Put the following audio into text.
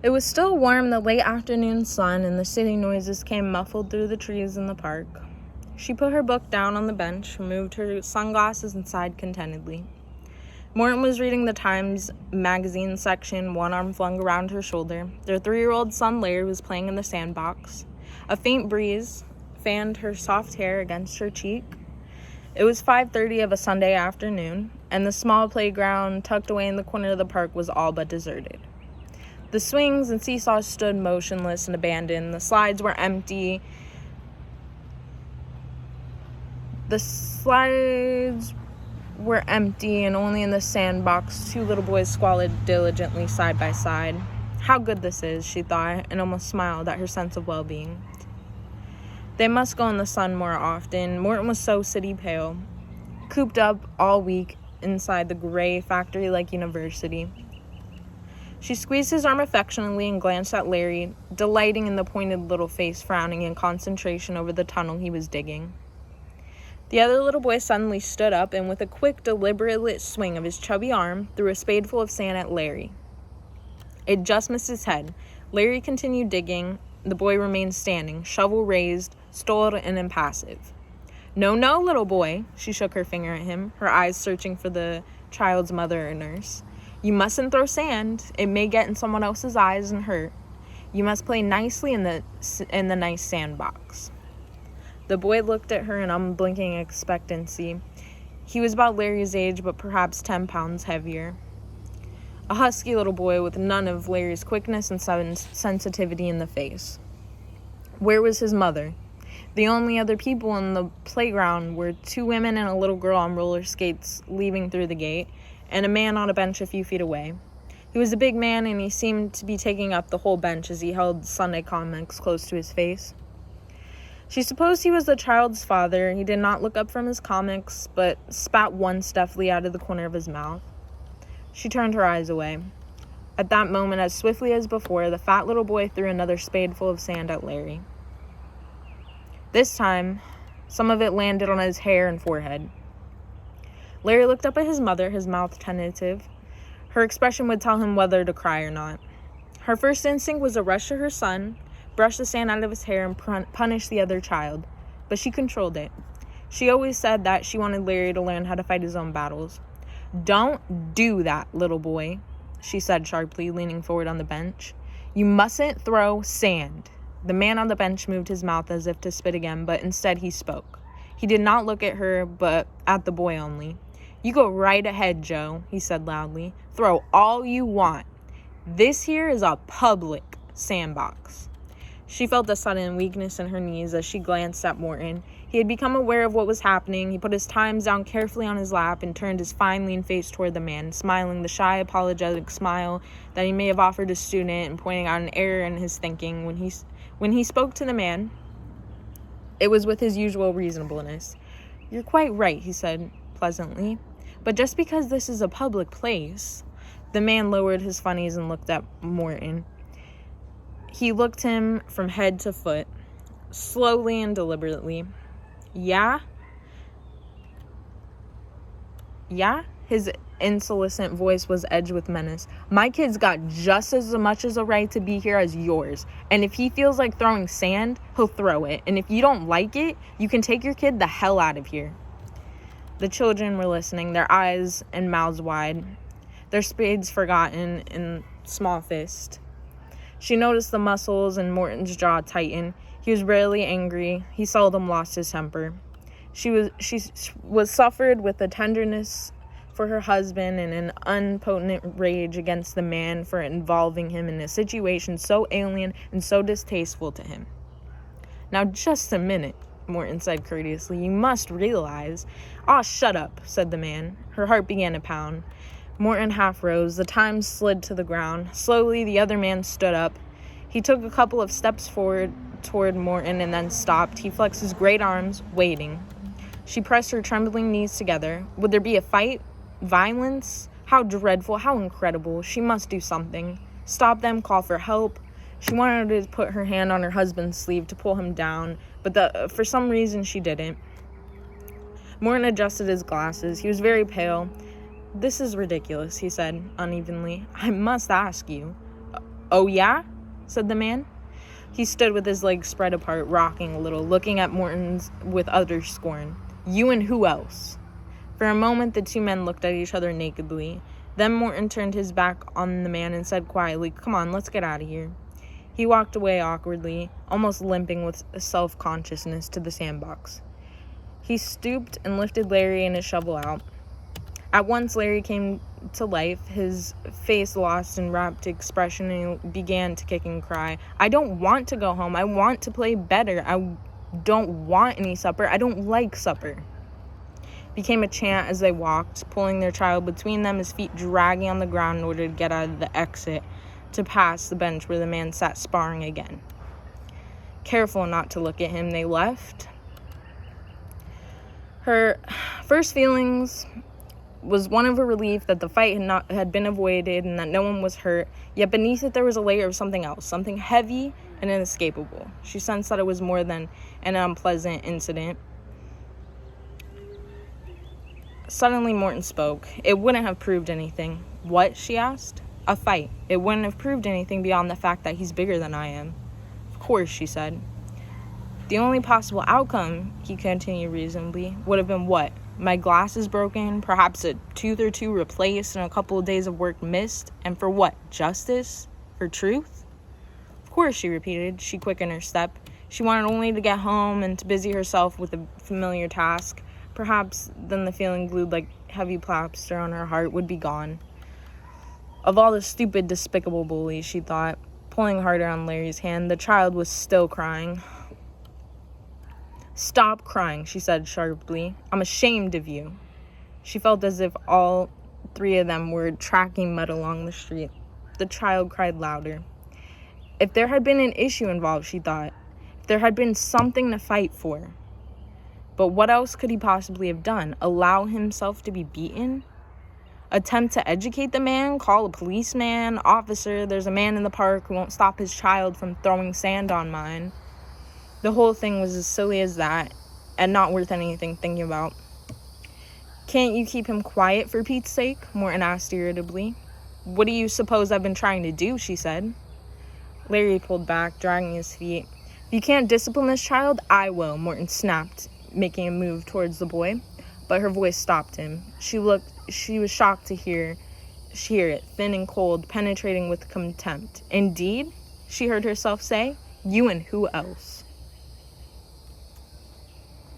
It was still warm, the late afternoon sun, and the city noises came muffled through the trees in the park. She put her book down on the bench, removed her sunglasses, and sighed contentedly. Morton was reading the Times magazine section, one arm flung around her shoulder. Their 3-year-old son Larry was playing in the sandbox. A faint breeze fanned her soft hair against her cheek. It was 5:30 of a Sunday afternoon, and the small playground tucked away in the corner of the park was all but deserted. The swings and seesaws stood motionless and abandoned. The slides were empty. And only in the sandbox 2 little boys squatted diligently side by side. How good this is, she thought, and almost smiled at her sense of well-being. They must go in the sun more often. Morton was so city pale, cooped up all week inside the gray factory-like university. She squeezed his arm affectionately and glanced at Larry, delighting in the pointed little face frowning in concentration over the tunnel he was digging. The other little boy suddenly stood up and, with a quick, deliberate swing of his chubby arm, threw a spadeful of sand at Larry. It just missed his head. Larry continued digging. The boy remained standing, shovel raised, stolid and impassive. No, little boy, she shook her finger at him, her eyes searching for the child's mother or nurse. You mustn't throw sand. It may get in someone else's eyes and hurt. You must play nicely in the nice sandbox. The boy looked at her in unblinking expectancy. He was about Larry's age, but perhaps 10 pounds heavier. A husky little boy with none of Larry's quickness and sensitivity in the face. Where was his mother? The only other people in the playground were 2 women and a little girl on roller skates leaving through the gate, and a man on a bench a few feet away. He was a big man, and he seemed to be taking up the whole bench as he held Sunday comics close to his face. She supposed he was the child's father. He did not look up from his comics, but spat once deftly out of the corner of his mouth. She turned her eyes away. At that moment, as swiftly as before, the fat little boy threw another spadeful of sand at Larry. This time, some of it landed on his hair and forehead. Larry looked up at his mother, his mouth tentative. Her expression would tell him whether to cry or not. Her first instinct was to rush to her son, brush the sand out of his hair, and punish the other child, but she controlled it. She always said that she wanted Larry to learn how to fight his own battles. Don't do that, little boy, she said sharply, leaning forward on the bench. You mustn't throw sand. The man on the bench moved his mouth as if to spit again, but instead he spoke. He did not look at her, but at the boy only. You go right ahead, Joe, he said loudly. Throw all you want. This here is a public sandbox. She felt a sudden weakness in her knees as she glanced at Morton. He had become aware of what was happening. He put his Times down carefully on his lap and turned his fine, lean face toward the man, smiling the shy, apologetic smile that he may have offered a student and pointing out an error in his thinking. When he spoke to the man, it was with his usual reasonableness. You're quite right, he said pleasantly. But just because this is a public place... The man lowered his funnies and looked at Morton. He looked him from head to foot, slowly and deliberately. Yeah? His insolent voice was edged with menace. My kid's got just as much as a right to be here as yours. And if he feels like throwing sand, he'll throw it. And if you don't like it, you can take your kid the hell out of here. The children were listening, their eyes and mouths wide, their spades forgotten in small fist. She noticed the muscles in Morton's jaw tighten. He was rarely angry. He seldom lost his temper. She was suffered with a tenderness for her husband and an impotent rage against the man for involving him in a situation so alien and so distasteful to him. Now, just a minute, Morton said courteously. You must realize... Aw, shut up, said the man. Her heart began to pound. Morton half rose. The Times slid to the ground. Slowly, the other man stood up. He took a couple of steps forward toward Morton and then stopped. He flexed his great arms, waiting. She pressed her trembling knees together. Would there be a fight? Violence? How dreadful, how incredible. She must do something. Stop them, call for help. She wanted to put her hand on her husband's sleeve to pull him down, but for some reason she didn't. Morton adjusted his glasses. He was very pale. This is ridiculous, he said unevenly. I must ask you. "Oh, yeah?" said the man. He stood with his legs spread apart, rocking a little, looking at Morton with utter scorn. "You and who else?" For a moment, the two men looked at each other nakedly. Then Morton turned his back on the man and said quietly, "Come on, let's get out of here." He walked away awkwardly, almost limping with self-consciousness, to the sandbox. He stooped and lifted Larry and his shovel out. At once, Larry came to life, his face lost in rapt expression, and he began to kick and cry. "I don't want to go home. I want to play better. I don't want any supper. I don't like supper." Became a chant as they walked, pulling their child between them, his feet dragging on the ground in order to get out of the exit, to pass the bench where the man sat sparring again. Careful not to look at him, they left. Her first feelings was one of a relief that the fight had been avoided and that no one was hurt, yet beneath it there was a layer of something else, something heavy and inescapable. She sensed that it was more than an unpleasant incident. Suddenly Morton spoke. "It wouldn't have proved anything." "What?" she asked. "A fight. It wouldn't have proved anything beyond the fact that he's bigger than I am." "Of course," she said. "The only possible outcome," he continued reasonably, "would have been what? My glasses broken, perhaps a tooth or two replaced, and a couple of days of work missed. And for what? Justice? For truth?" "Of course," she repeated. She quickened her step. She wanted only to get home and to busy herself with a familiar task. Perhaps then the feeling glued like heavy plaster on her heart would be gone. Of all the stupid, despicable bullies, she thought, pulling harder on Larry's hand. The child was still crying. "Stop crying," she said sharply. "I'm ashamed of you." She felt as if all three of them were tracking mud along the street. The child cried louder. If there had been an issue involved, she thought. If there had been something to fight for. But what else could he possibly have done? Allow himself to be beaten? Attempt to educate the man? Call a policeman? "Officer, there's a man in the park who won't stop his child from throwing sand on mine." The whole thing was as silly as that, and not worth anything thinking about. "Can't you keep him quiet for Pete's sake?" Morton asked irritably. "What do you suppose I've been trying to do?" she said. Larry pulled back, dragging his feet. "If you can't discipline this child, I will," Morton snapped, making a move towards the boy. But her voice stopped him. She was shocked to hear it, thin and cold, penetrating with contempt. "Indeed?" she heard herself say. "You and who else?"